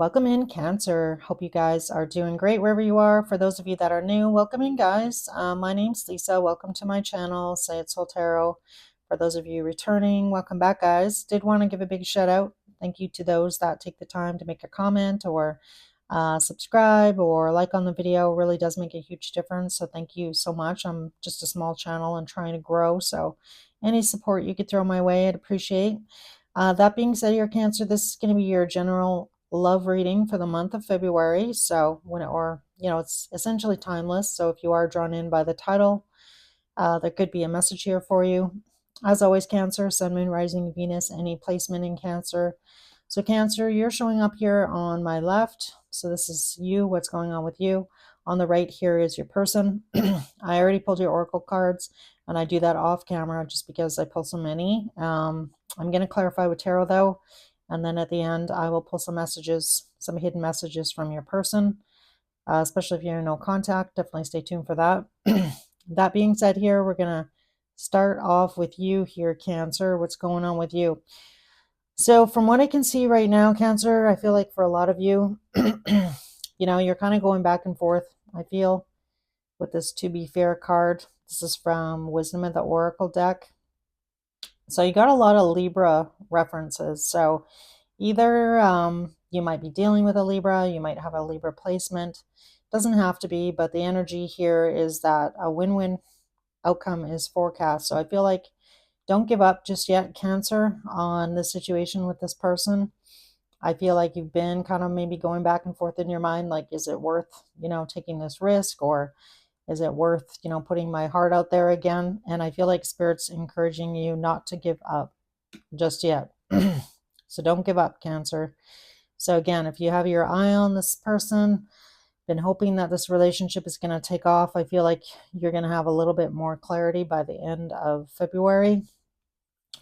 Welcome in, Cancer. Hope you guys are doing great wherever you are. For those of you that are new, welcome in, guys. My name's Lisa. Welcome to my channel, Say It Soul Tarot. For those of you returning, welcome back, guys. Did want to give a big shout out. Thank you to those that take the time to make a comment or subscribe or like on the video. Really does make a huge difference. So thank you so much. I'm just a small channel and trying to grow. So any support you could throw my way, I'd appreciate. That being said, your Cancer, this is going to be your general love reading for the month of February. So it's essentially timeless. So if you are drawn in by the title, there could be a message here for you. As always, Cancer, Sun, Moon, Rising, Venus, any placement in Cancer. So Cancer, you're showing up here on my left. So this is you, what's going on with you. On the right here is your person. I already pulled your oracle cards, and I do that off camera just because I pull so many. I'm going to clarify with tarot though, and then at the end I will pull some messages, some hidden messages from your person, especially if you're in no contact. Definitely stay tuned for that. That being said, here we're going to start off with you here, Cancer. What's going on with you? So from what I can see right now, Cancer, I feel like for a lot of you, you're kind of going back and forth, I feel, with this To Be Fair card. This is from Wisdom of the Oracle deck. So you got a lot of Libra references. So either you might be dealing with a Libra, you might have a Libra placement. Doesn't have to be, but the energy here is that a win-win outcome is forecast. So I feel like don't give up just yet, Cancer, on the situation with this person. I feel like you've been kind of maybe going back and forth in your mind, like, is it worth, taking this risk, or is it worth, putting my heart out there again? And I feel like Spirit's encouraging you not to give up just yet. So don't give up, Cancer. So again, if you have your eye on this person, been hoping that this relationship is going to take off, I feel like you're going to have a little bit more clarity by the end of February.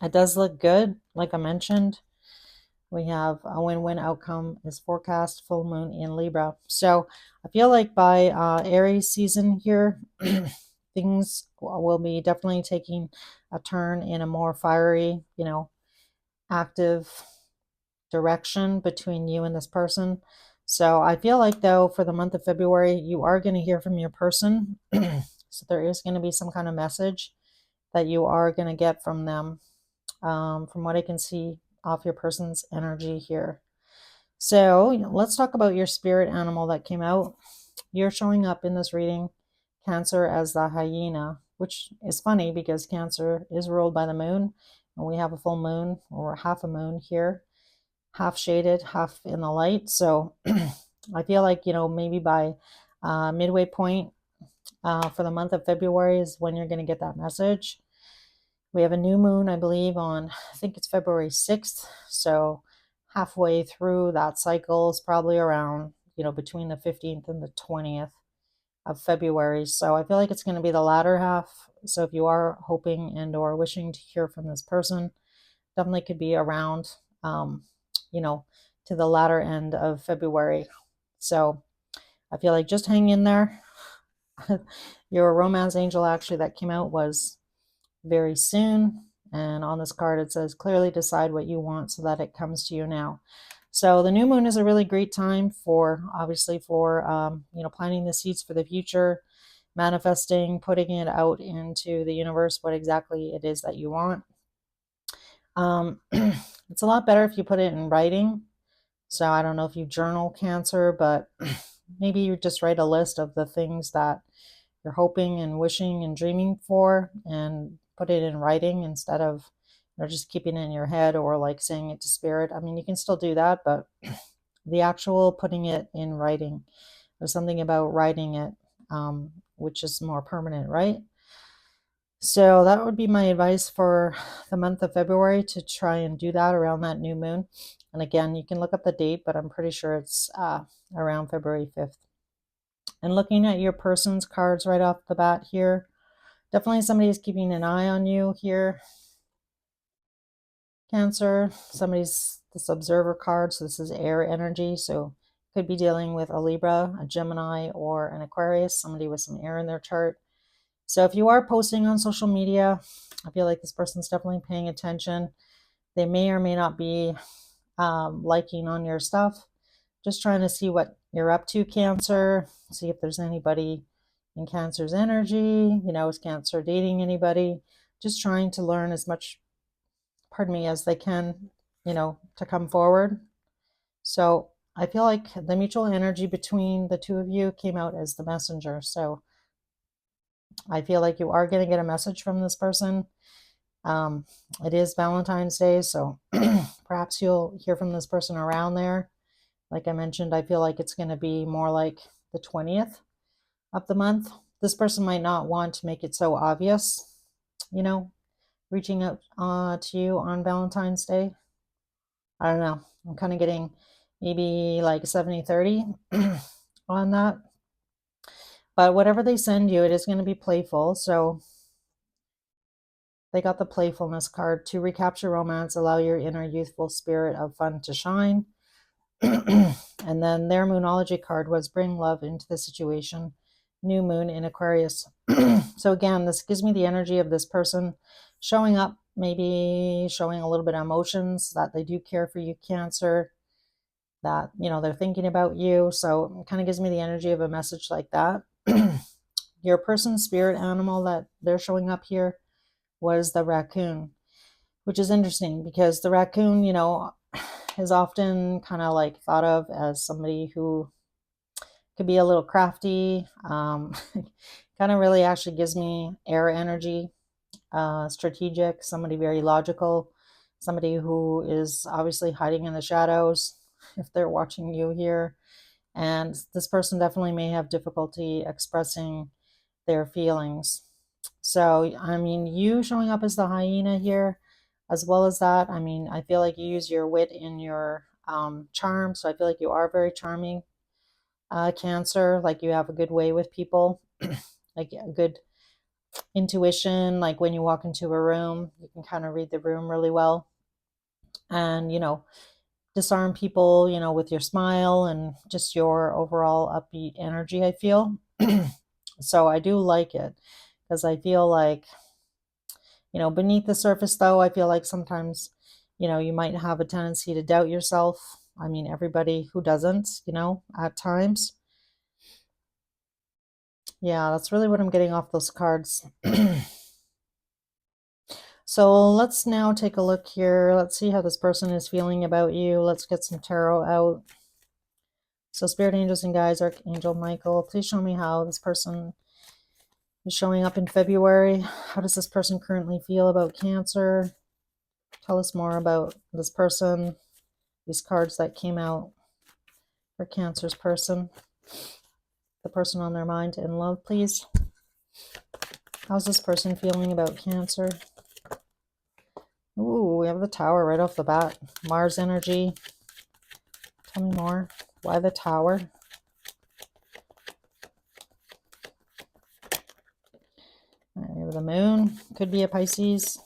It does look good, like I mentioned. We have a win-win outcome is forecast, full moon in Libra. So I feel like by Aries season here, things will be definitely taking a turn in a more fiery, active direction between you and this person. So I feel like, though, for the month of February, you are going to hear from your person. So there is going to be some kind of message that you are going to get from them, from what I can see off your person's energy here. So let's talk about your spirit animal that came out. You're showing up in this reading, Cancer, as the hyena, which is funny because Cancer is ruled by the moon, and we have a full moon or half a moon here, half shaded, half in the light. So I feel like, maybe by midway point for the month of February is when you're going to get that message. We have a new moon, I believe, on, I think it's February 6th. So halfway through that cycle is probably around, between the 15th and the 20th of February. So I feel like it's going to be the latter half. So if you are hoping and or wishing to hear from this person, definitely could be around, to the latter end of February. So I feel like just hang in there. Your romance angel actually that came out was very soon. And on this card, it says, clearly decide what you want so that it comes to you now. So the new moon is a really great time for, obviously, for, planting the seeds for the future, manifesting, putting it out into the universe, what exactly it is that you want. It's a lot better if you put it in writing. So I don't know if you journal, Cancer, but maybe you just write a list of the things that you're hoping and wishing and dreaming for, and put it in writing instead of just keeping it in your head or like saying it to spirit. I mean, you can still do that, but the actual putting it in writing, there's something about writing it, which is more permanent, right? So that would be my advice for the month of February, to try and do that around that new moon. And again, you can look up the date, but I'm pretty sure it's around February 5th. And looking at your person's cards right off the bat here, definitely somebody's keeping an eye on you here, Cancer. Somebody's, this observer card, so this is air energy. So could be dealing with a Libra, a Gemini, or an Aquarius, somebody with some air in their chart. So if you are posting on social media, I feel like this person's definitely paying attention. They may or may not be liking on your stuff. Just trying to see what you're up to, Cancer. See if there's anybody in Cancer's energy. Is Cancer dating anybody? Just trying to learn as much, pardon me, as they can, to come forward. So I feel like the mutual energy between the two of you came out as the Messenger. So I feel like you are going to get a message from this person. It is Valentine's Day, so perhaps you'll hear from this person around there. Like I mentioned, I feel like it's going to be more like the 20th of the month. This person might not want to make it so obvious, you know, reaching out to you on Valentine's Day. I don't know. I'm kind of getting maybe like 70-30 on that. But whatever they send you, it is going to be playful. So they got the playfulness card. To recapture romance, allow your inner youthful spirit of fun to shine. And then their Moonology card was bring love into the situation. New moon in Aquarius. So again, this gives me the energy of this person showing up, maybe showing a little bit of emotions that they do care for you, Cancer, that, they're thinking about you. So it kind of gives me the energy of a message like that. Your person's spirit animal that they're showing up here was the raccoon, which is interesting because the raccoon, is often kind of like thought of as somebody who could be a little crafty. Kind of really actually gives me air energy, strategic, somebody very logical, somebody who is obviously hiding in the shadows if they're watching you here. And this person definitely may have difficulty expressing their feelings. So, I mean, you showing up as the hyena here, as well as that, I mean, I feel like you use your wit in your charm. So I feel like you are very charming, Cancer. Like you have a good way with people, like a good intuition. Like when you walk into a room, you can kind of read the room really well. And, disarm people, with your smile and just your overall upbeat energy, I feel. So I do like it because I feel like, beneath the surface, though, I feel like sometimes, you might have a tendency to doubt yourself. I mean, everybody who doesn't, at times. Yeah, that's really what I'm getting off those cards. So let's now take a look here. Let's see how this person is feeling about you. Let's get some tarot out. So spirit angels and guides, Archangel Michael, please show me how this person is showing up in February. How does this person currently feel about Cancer? Tell us more about this person, these cards that came out for Cancer's person, the person on their mind and love, please. How's this person feeling about Cancer? Ooh, we have the Tower right off the bat. Mars energy. Tell me more. Why the Tower? Right, the Moon. Could be a Pisces.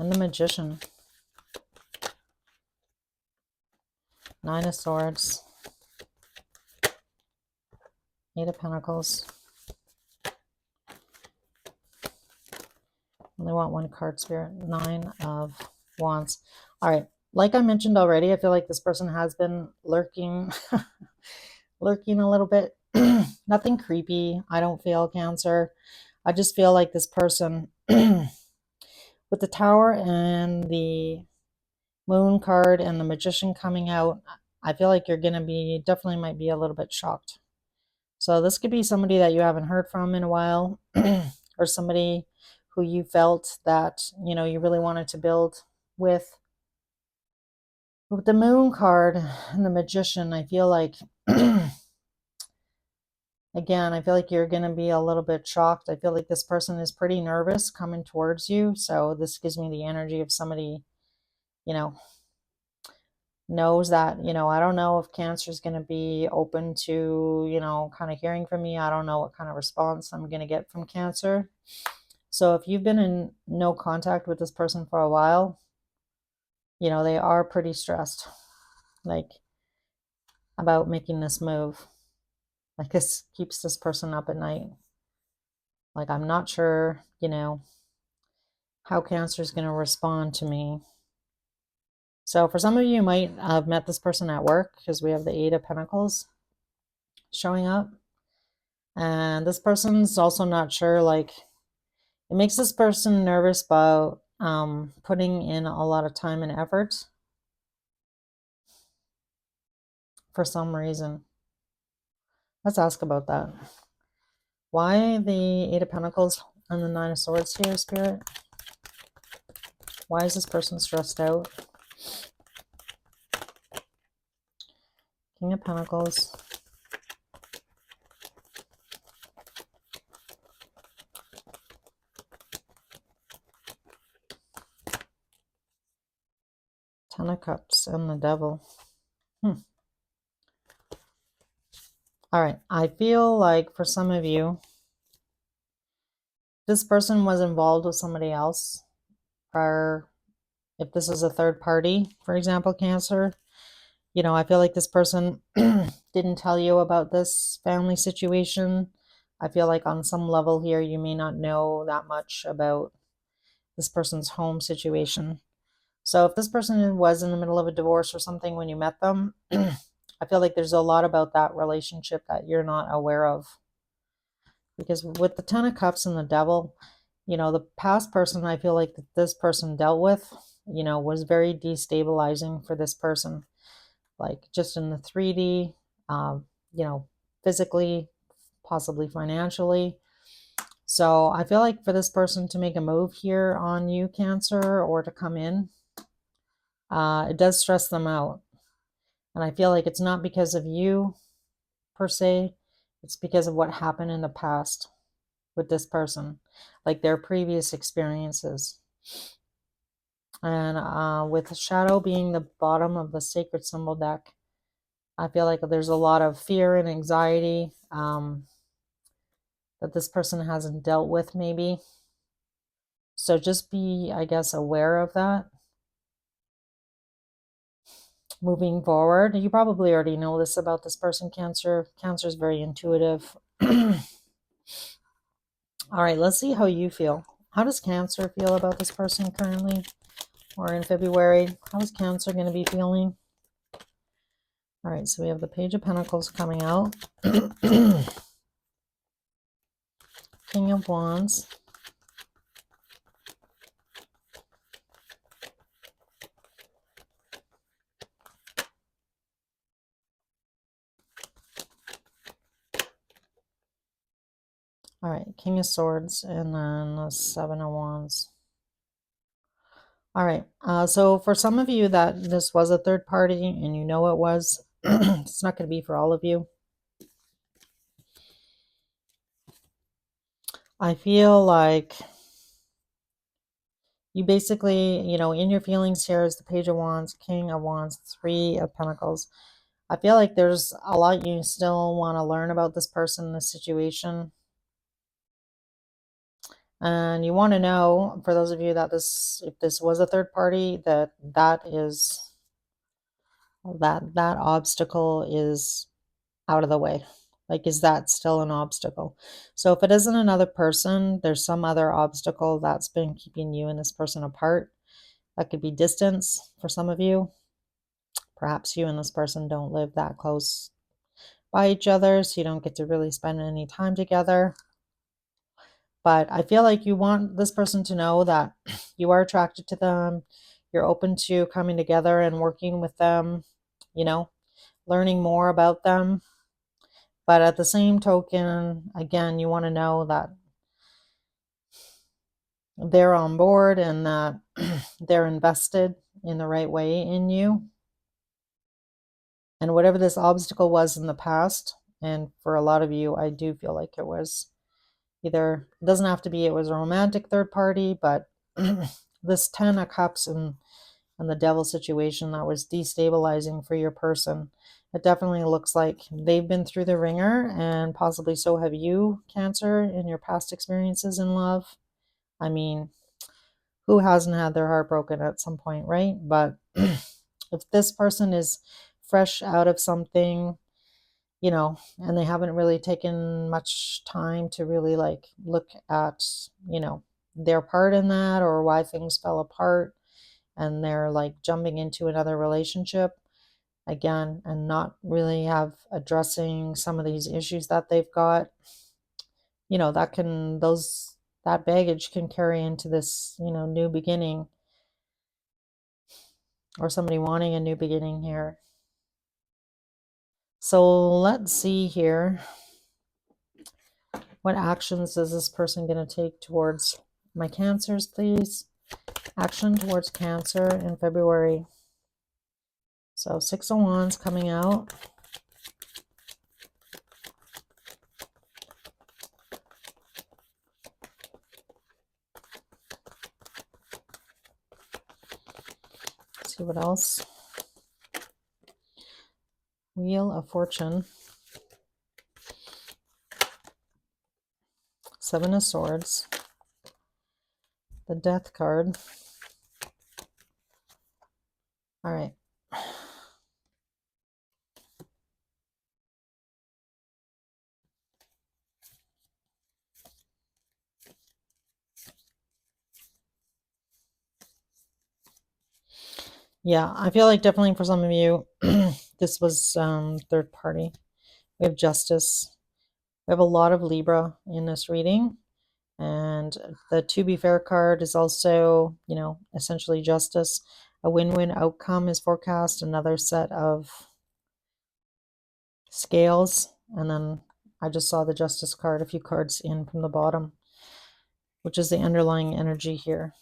And the Magician. Nine of Swords. Eight of Pentacles. Only want one card, Spirit. Nine of Wands. All right. Like I mentioned already, I feel like this person has been lurking, lurking a little bit. Nothing creepy, I don't feel, Cancer. I just feel like this person, with the Tower and the Moon card and the Magician coming out, I feel like you're going to be, definitely might be a little bit shocked. So this could be somebody that you haven't heard from in a while, or somebody who you felt that, you really wanted to build with. With the Moon card and the Magician, I feel like, again, I feel like you're going to be a little bit shocked. I feel like this person is pretty nervous coming towards you. So this gives me the energy of somebody, knows that, I don't know if Cancer is going to be open to, kind of hearing from me. I don't know what kind of response I'm going to get from Cancer. So if you've been in no contact with this person for a while, they are pretty stressed, like, about making this move. Like, this keeps this person up at night. Like, I'm not sure, how Cancer is going to respond to me. So for some of you, you might have met this person at work because we have the Eight of Pentacles showing up. And this person's also not sure, like, it makes this person nervous about putting in a lot of time and effort for some reason. Let's ask about that. Why the Eight of Pentacles and the Nine of Swords here, Spirit? Why is this person stressed out? King of Pentacles. Ten of Cups and the Devil. All right. I feel like for some of you, this person was involved with somebody else prior. If this is a third party, for example, Cancer, you know, I feel like this person didn't tell you about this family situation. I feel like on some level here, you may not know that much about this person's home situation. So if this person was in the middle of a divorce or something when you met them, I feel like there's a lot about that relationship that you're not aware of. Because with the Ten of Cups and the Devil, you know, the past person I feel like that this person dealt with, you know, was very destabilizing for this person. Like just in the 3D, you know, physically, possibly financially. So I feel like for this person to make a move here on you, Cancer, or to come in, it does stress them out. And I feel like it's not because of you per se, it's because of what happened in the past with this person, like their previous experiences. And with Shadow being the bottom of the Sacred Symbol deck, I feel like there's a lot of fear and anxiety that this person hasn't dealt with, maybe. So just be, I guess, aware of that moving forward. You probably already know this about this person, Cancer. Cancer is very intuitive. All right, let's see how you feel. How does Cancer feel about this person currently or in February? How is Cancer going to be feeling? All right, so we have the Page of Pentacles coming out. King of Wands. All right, King of Swords, and then the Seven of Wands. All right, so for some of you that this was a third party and you know it was, it's not going to be for all of you. I feel like you basically, you know, in your feelings here is the Page of Wands, King of Wands, Three of Pentacles. I feel like there's a lot you still want to learn about this person, this situation. And you want to know, for those of you that if this was a third party, that obstacle is out of the way. Like, is that still an obstacle? So if it isn't another person, there's some other obstacle that's been keeping you and this person apart. That could be distance for some of you. Perhaps you and this person don't live that close by each other, so you don't get to really spend any time together. But I feel like you want this person to know that you are attracted to them. You're open to coming together and working with them, you know, learning more about them. But at the same token, again, you want to know that they're on board and that they're invested in the right way in you. And whatever this obstacle was in the past, and for a lot of you, I do feel like it was either, it doesn't have to be it was a romantic third party, but this Ten of Cups and the Devil situation that was destabilizing for your person, it definitely looks like they've been through the ringer, and possibly so have you, Cancer, in your past experiences in love. I mean, who hasn't had their heart broken at some point, right? But if this person is fresh out of something, you know, and they haven't really taken much time to really like look at, you know, their part in that or why things fell apart, and they're like jumping into another relationship again and not really have addressing some of these issues that they've got. That baggage can carry into this, new beginning, or somebody wanting a new beginning here. So let's see here. What actions is this person going to take towards my Cancers, please? Action towards Cancer in February. So 6 of Wands coming out. Let's see what else. Wheel of Fortune. 7 of Swords. The Death card. All right. Yeah, I feel like definitely for some of you, this was third party. We have Justice. We have a lot of Libra in this reading. And the To Be Fair card is also, essentially justice. A win-win outcome is forecast. Another set of scales. And then I just saw the Justice card, a few cards in from the bottom, which is the underlying energy here.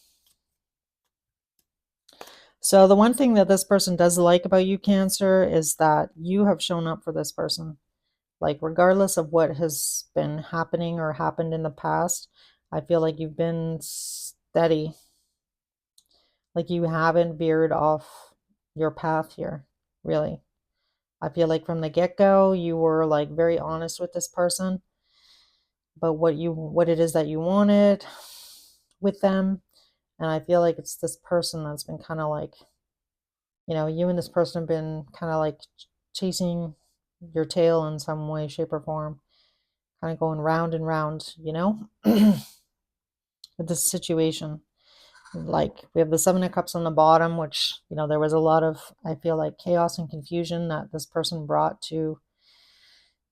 So the one thing that this person does like about you, Cancer, is that you have shown up for this person. Like, regardless of what has been happening or happened in the past, I feel like you've been steady. Like, you haven't veered off your path here, really. I feel like from the get-go, you were like very honest with this person about what it is that you wanted with them. And I feel like it's this person that's been kind of like, you and this person have been kind of like chasing your tail in some way, shape, or form, kind of going round and round, with this situation. Like, we have the 7 of Cups on the bottom, which, there was a lot of, I feel like, chaos and confusion that this person brought to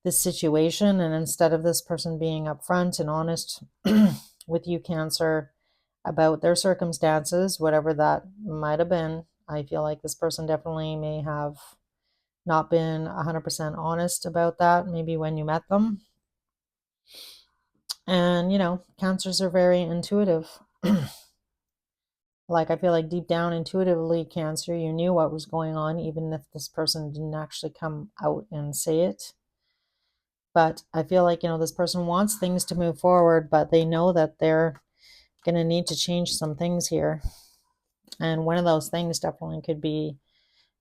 this situation. And instead of this person being upfront and honest with you, Cancer, about their circumstances, whatever that might have been, I feel like this person definitely may have not been 100% honest about that, maybe when you met them. And, Cancers are very intuitive. Like, I feel like deep down, intuitively, Cancer, you knew what was going on, even if this person didn't actually come out and say it. But I feel like, this person wants things to move forward, but they know that they're going to need to change some things here. And one of those things definitely could be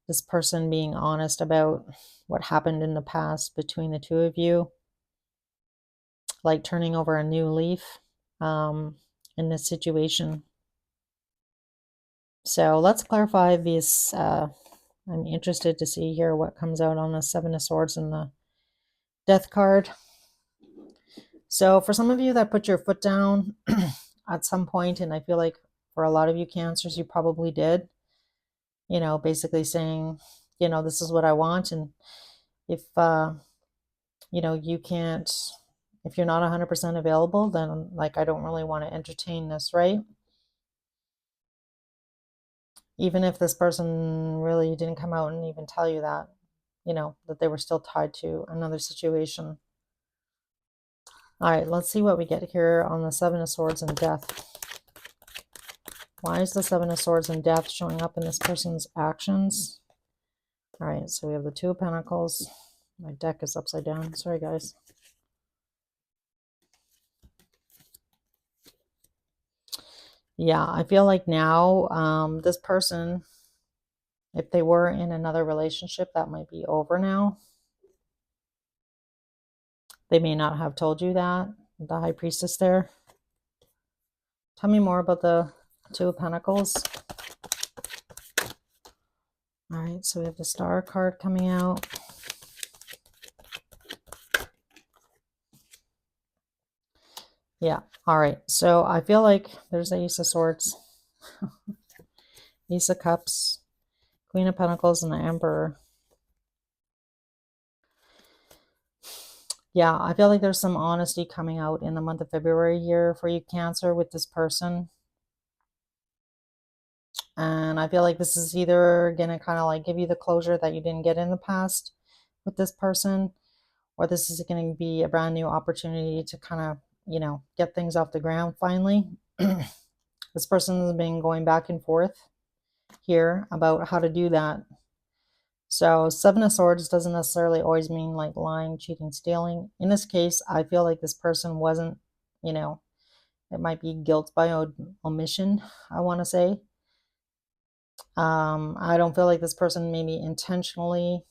this person being honest about what happened in the past between the two of you, like turning over a new leaf in this situation. So let's clarify these. I'm interested to see here what comes out on the 7 of Swords and the Death card. So for some of you that put your foot down at some point, and I feel like for a lot of you Cancers, you probably did, basically saying, this is what I want. And if, you can't, if you're not 100% available, then like, I don't really want to entertain this, right? Even if this person really didn't come out and even tell you that, that they were still tied to another situation. All right, let's see what we get here on the 7 of Swords and Death. Why is the 7 of Swords and Death showing up in this person's actions? All right, so we have the 2 of Pentacles. My deck is upside down. Sorry, guys. Yeah, I feel like now this person, if they were in another relationship, that might be over now. They may not have told you that, the High Priestess there. Tell me more about the 2 of Pentacles. All right, so we have the Star card coming out. Yeah, all right. So I feel like there's the Ace of Swords. Ace of Cups, Queen of Pentacles, and the Emperor. Yeah, I feel like there's some honesty coming out in the month of February here for you, Cancer, with this person. And I feel like this is either going to kind of like give you the closure that you didn't get in the past with this person, or this is going to be a brand new opportunity to kind of, you know, get things off the ground finally. This person has been going back and forth here about how to do that. So Seven of Swords doesn't necessarily always mean like lying, cheating, stealing. In this case, I feel like this person wasn't, you know, it might be guilt by omission, I want to say. I don't feel like this person maybe intentionally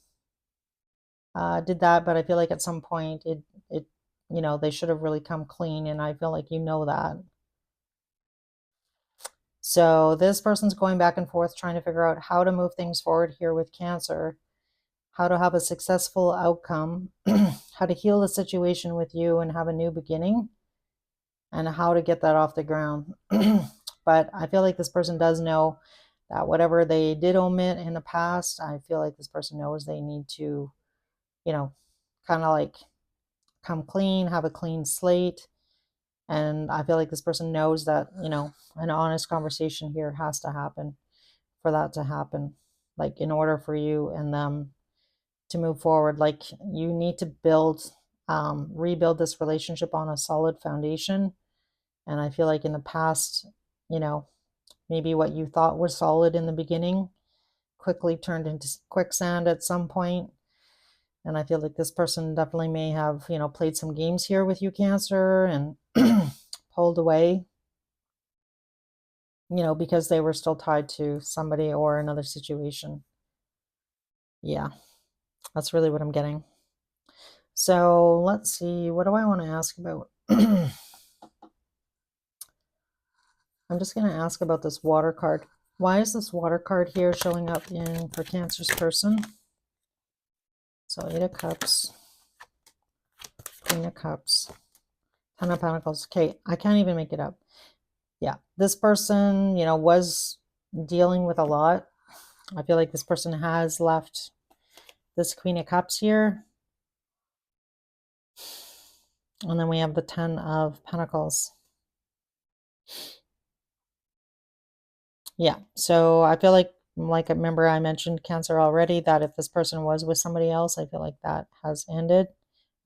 did that, but I feel like at some point it, you know, they should have really come clean, and I feel like you know that. So this person's going back and forth trying to figure out how to move things forward here with Cancer, how to have a successful outcome, how to heal the situation with you and have a new beginning, and how to get that off the ground. But I feel like this person does know that whatever they did omit in the past, I feel like this person knows they need to, you know, kind of like come clean, have a clean slate. And I feel like this person knows that, you know, an honest conversation here has to happen for that to happen. Like, in order for you and them to move forward, like, you need to rebuild this relationship on a solid foundation. And I feel like in the past, you know, maybe what you thought was solid in the beginning quickly turned into quicksand at some point. And I feel like this person definitely may have, you know, played some games here with you, Cancer, and pulled away, you know, because they were still tied to somebody or another situation. Yeah, that's really what I'm getting. So let's see, what do I want to ask about? I'm just going to ask about this water card. Why is this water card here showing up in for Cancer's person? So 8 of Cups, Queen of Cups, 10 of Pentacles. Okay, I can't even make it up. Yeah, this person, you know, was dealing with a lot. I feel like this person has left this Queen of Cups here. And then we have the 10 of Pentacles. Yeah, so I feel like I remember I mentioned, Cancer, already, that if this person was with somebody else, I feel like that has ended.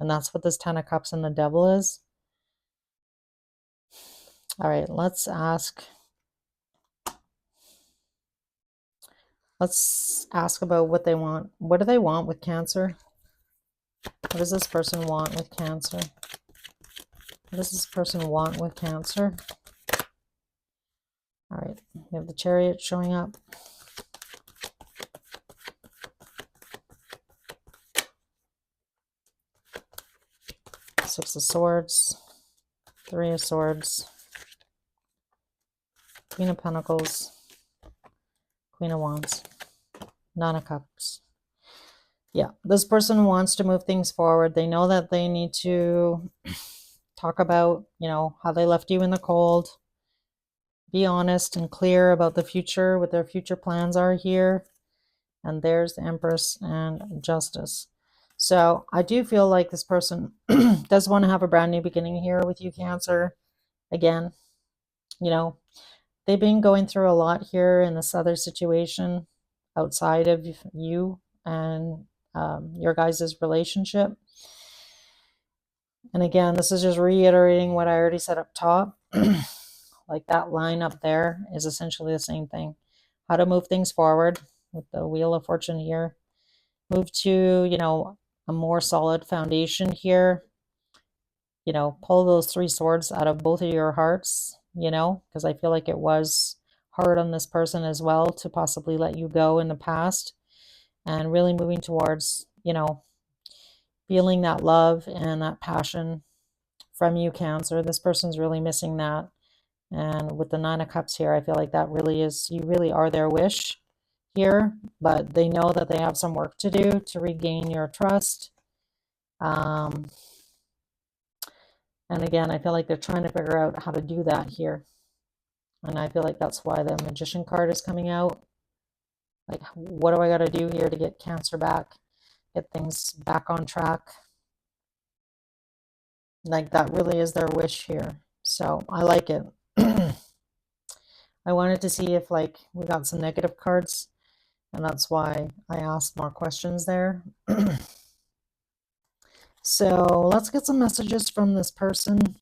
And that's what this 10 of Cups and the Devil is. All right, let's ask about what they want. What do they want with Cancer? What does this person want with Cancer? What does this person want with Cancer? All right, we have the Chariot showing up. Six of Swords, 3 of Swords, Queen of Pentacles, Queen of Wands, 9 of Cups. Yeah, this person wants to move things forward. They know that they need to talk about, you know, how they left you in the cold. Be honest and clear about the future, what their future plans are here. And there's the Empress and Justice. So I do feel like this person does want to have a brand new beginning here with you, Cancer. Again, you know, they've been going through a lot here in this other situation outside of you and your guys' relationship. And again, this is just reiterating what I already said up top. Like, that line up there is essentially the same thing. How to move things forward with the Wheel of Fortune here. Move to, you know, a more solid foundation here. You know, pull those 3 swords out of both of your hearts, you know, because I feel like it was hard on this person as well to possibly let you go in the past, and really moving towards, you know, feeling that love and that passion from you, Cancer. This person's really missing that. And with the 9 of Cups here, I feel like that really is, you really are their wish here, but they know that they have some work to do to regain your trust. And again, I feel like they're trying to figure out how to do that here. And I feel like that's why the Magician card is coming out. Like, what do I got to do here to get Cancer back, get things back on track? Like, that really is their wish here. So I like it. I wanted to see if, like, we got some negative cards, and that's why I asked more questions there. So let's get some messages from this person.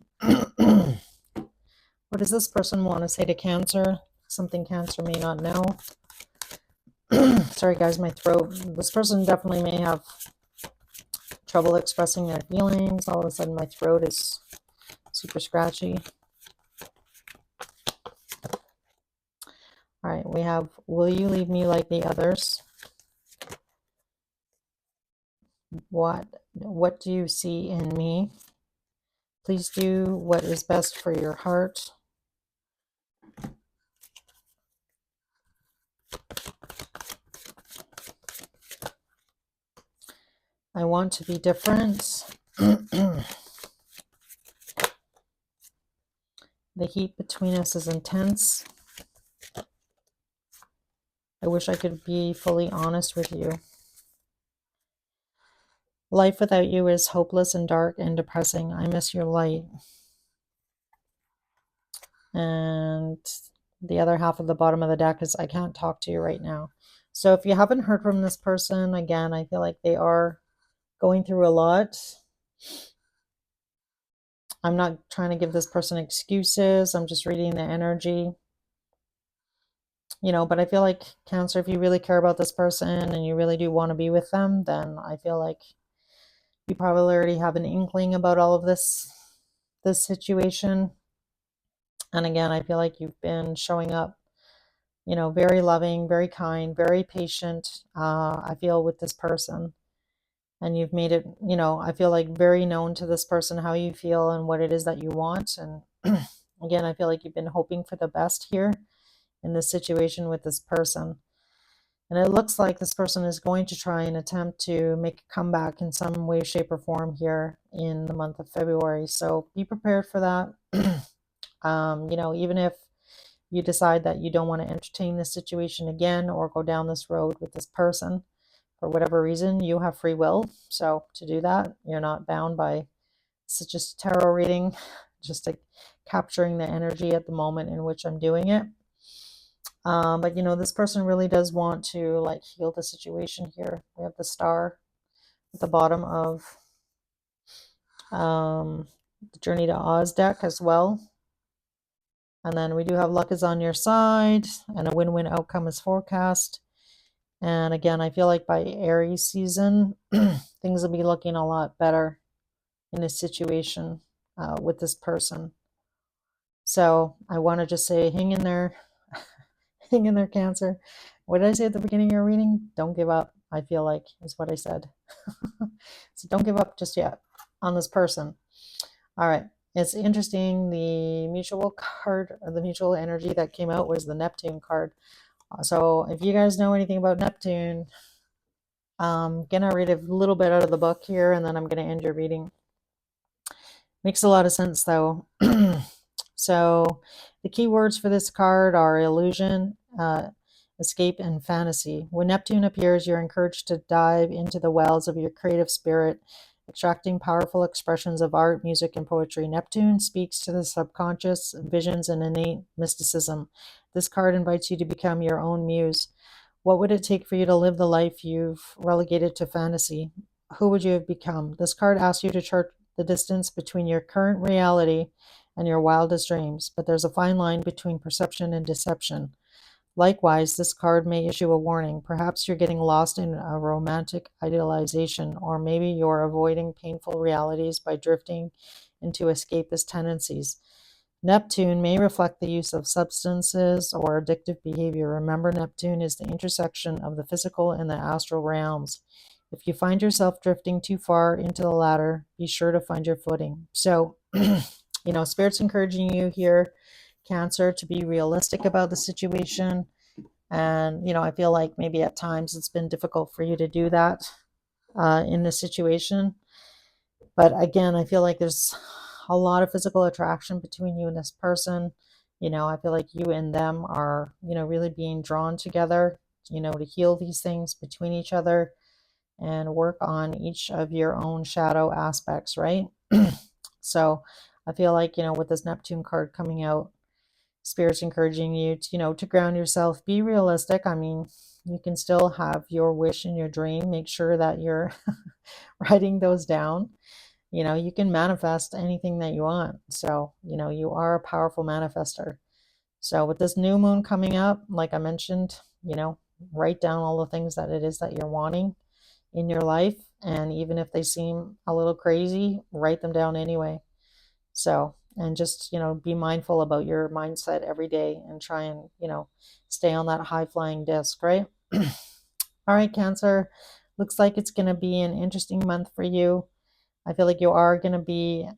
What does this person want to say to Cancer? Something Cancer may not know. Sorry, guys, my throat. This person definitely may have trouble expressing their feelings. All of a sudden, my throat is super scratchy. All right, we have, will you leave me like the others? What do you see in me? Please do what is best for your heart. I want to be different. The heat between us is intense. I wish I could be fully honest with you. Life without you is hopeless and dark and depressing. I miss your light. And the other half of the bottom of the deck is I can't talk to you right now. So if you haven't heard from this person, again, I feel like they are going through a lot. I'm not trying to give this person excuses. I'm just reading the energy. But I feel like Cancer, if you really care about this person and you really do want to be with them, then I feel like you probably already have an inkling about all of this situation. And again, I feel like you've been showing up, very loving, very kind, very patient, I feel, with this person. And you've made it, I feel like very known to this person how you feel and what it is that you want. And again, I feel like you've been hoping for the best here in this situation with this person. And it looks like this person is going to try and attempt to make a comeback in some way, shape, or form here in the month of February. So be prepared for that. Even if you decide that you don't want to entertain this situation again or go down this road with this person for whatever reason, you have free will. So to do that, you're not bound by such a tarot reading, just like capturing the energy at the moment in which I'm doing it. But this person really does want to like heal the situation here. We have the Star at the bottom of the Journey to Oz deck as well. And then we do have luck is on your side and a win-win outcome is forecast. And again, I feel like by Aries season, things will be looking a lot better in this situation with this person. So I want to just say, hang in there. Hang in there, Cancer. What did I say at the beginning of your reading? Don't give up, I feel like, is what I said. So don't give up just yet on this person. All right. It's interesting. The mutual card, or the mutual energy that came out was the Neptune card. So if you guys know anything about Neptune, I'm going to read a little bit out of the book here, and then I'm going to end your reading. Makes a lot of sense, though. So the key words for this card are illusion, escape, and fantasy. When Neptune appears, you're encouraged to dive into the wells of your creative spirit, extracting powerful expressions of art, music, and poetry. Neptune speaks to the subconscious, visions, and innate mysticism. This card invites you to become your own muse. What would it take for you to live the life you've relegated to fantasy? Who would you have become? This card asks you to chart the distance between your current reality and your wildest dreams, but there's a fine line between perception and deception. Likewise, this card may issue a warning. Perhaps you're getting lost in a romantic idealization, or maybe you're avoiding painful realities by drifting into escapist tendencies. Neptune may reflect the use of substances or addictive behavior. Remember, Neptune is the intersection of the physical and the astral realms. If you find yourself drifting too far into the latter, be sure to find your footing. So, Spirit's encouraging you here, Cancer, to be realistic about the situation. And, I feel like maybe at times it's been difficult for you to do that in this situation. But again, I feel like there's a lot of physical attraction between you and this person. I feel like you and them are, really being drawn together, to heal these things between each other and work on each of your own shadow aspects, right? So I feel like, with this Neptune card coming out, Spirit's encouraging you to, to ground yourself, be realistic. I mean, you can still have your wish and your dream. Make sure that you're writing those down. You can manifest anything that you want. So, you are a powerful manifester. So with this new moon coming up, like I mentioned, write down all the things that it is that you're wanting in your life. And even if they seem a little crazy, write them down anyway. So, and just, be mindful about your mindset every day and try and, stay on that high flying disc, right? All right, Cancer. Looks like it's going to be an interesting month for you. I feel like you are going to be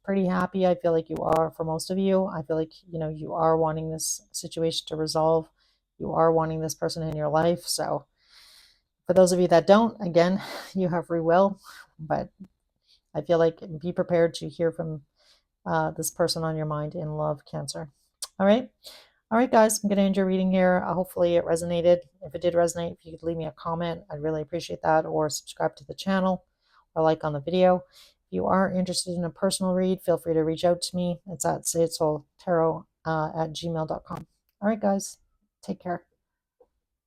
pretty happy. I feel like you are for most of you. I feel like, you are wanting this situation to resolve. You are wanting this person in your life. So for those of you that don't, again, you have free will. But I feel like be prepared to hear from this person on your mind in love, Cancer. All right. All right, guys, I'm going to end your reading here. Hopefully it resonated. If it did resonate, if you could leave me a comment, I'd really appreciate that, or subscribe to the channel or like on the video. If you are interested in a personal read, feel free to reach out to me. It's at sayitsoultarot at gmail.com. All right, guys, take care.